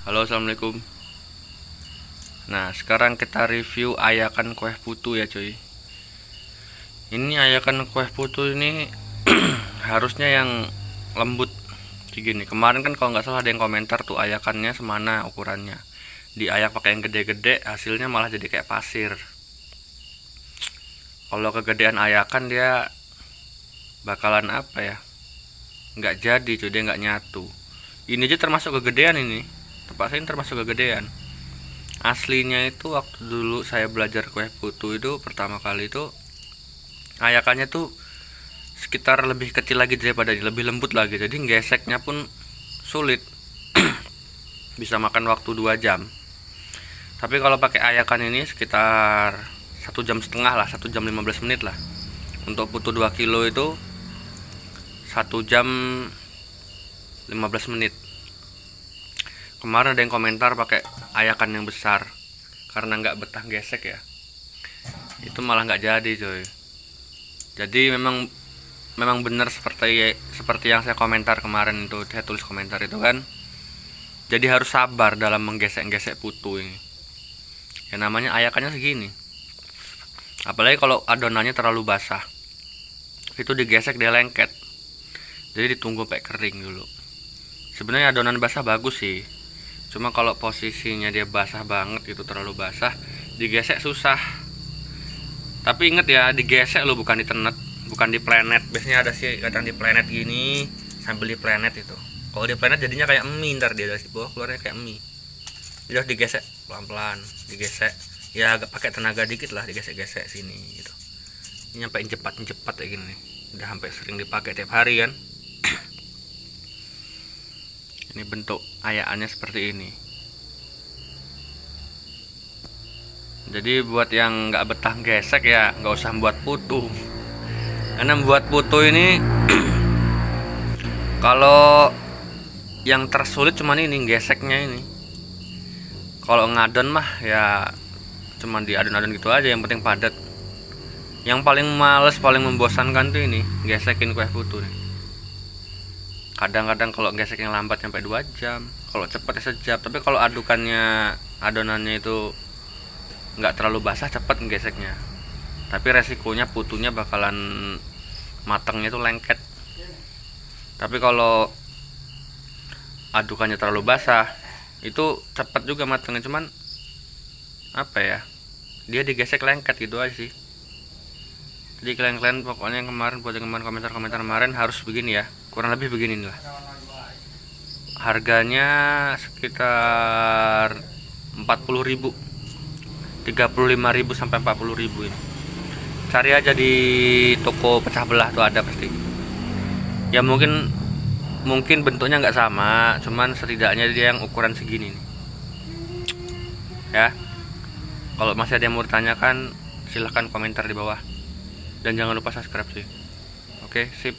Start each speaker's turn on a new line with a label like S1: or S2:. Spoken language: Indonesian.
S1: Halo, assalamualaikum. Nah, sekarang kita review ayakan kue putu ya cuy. Ini ayakan kue putu ini harusnya yang lembut gini. Kemarin kan kalau nggak salah ada yang komentar tuh ayakannya semana ukurannya. Diayak pakai yang gede-gede, hasilnya malah jadi kayak pasir. Kalau kegedean ayakan dia bakalan apa ya? Nggak jadi cuy, dia nggak nyatu. Ini aja termasuk kegedean ini. Tempat saya ini termasuk kegedean. Aslinya itu waktu dulu saya belajar kue putu itu pertama kali itu ayakannya tuh sekitar lebih kecil lagi daripada ini, lebih lembut lagi, jadi geseknya pun sulit. Bisa makan waktu 2 jam. Tapi kalau pakai ayakan ini sekitar 1,5 jam lah, 1 jam 15 menit lah. Untuk putu 2 kilo itu 1 jam 15 menit. Kemarin ada yang komentar pakai ayakan yang besar karena nggak betah gesek ya, itu malah nggak jadi coy. Jadi memang benar seperti yang saya komentar kemarin itu, saya tulis komentar itu kan. Jadi harus sabar dalam menggesek-gesek putu ini. Ya namanya ayakannya segini. Apalagi kalau adonannya terlalu basah, itu digesek dia lengket. Jadi ditunggu sampai kering dulu. Sebenarnya adonan basah bagus sih, cuma kalau posisinya dia basah banget, itu terlalu basah, digesek susah. Tapi inget ya, digesek lo, bukan ditenet, bukan di planet. Biasanya ada sih kadang di planet gini, sambil di planet itu. Kalau di planet jadinya kayak mie, ntar dia dari bawah keluarnya kayak mie. Jadi harus digesek pelan-pelan, digesek ya agak pakai tenaga dikit lah, digesek-gesek sini gitu. Ini sampai cepat kayak gini. Udah sampai sering dipakai tiap hari kan. Ini bentuk ayakannya seperti ini. Jadi buat yang nggak betah gesek ya nggak usah buat putu. Karena buat putu ini kalau yang tersulit cuman ini geseknya ini. Kalau ngadon mah ya cuman diadon-adon gitu aja, yang penting padat. Yang paling males, paling membosankan tuh ini gesekin kue putu nih. Kadang-kadang kalau gesek yang lambat sampai 2 jam, kalau cepat ya sejam. Tapi kalau adonannya itu nggak terlalu basah, cepat geseknya. Tapi resikonya putunya bakalan matangnya itu lengket. Tapi kalau adukannya terlalu basah, itu cepat juga matangnya, cuman apa ya, dia digesek lengket gitu aja sih. Jadi kalian pokoknya yang kemarin buat yang kemarin komentar kemarin harus begini ya, kurang lebih begini lah. Harganya sekitar 40.000, 35.000 sampai 40.000 ini. Cari aja di toko pecah belah tuh ada pasti. Ya mungkin bentuknya nggak sama, cuman setidaknya dia yang ukuran segini nih. Ya, kalau masih ada yang mau ditanyakan silahkan komentar di bawah. Dan jangan lupa subscribe sih. Oke, sip.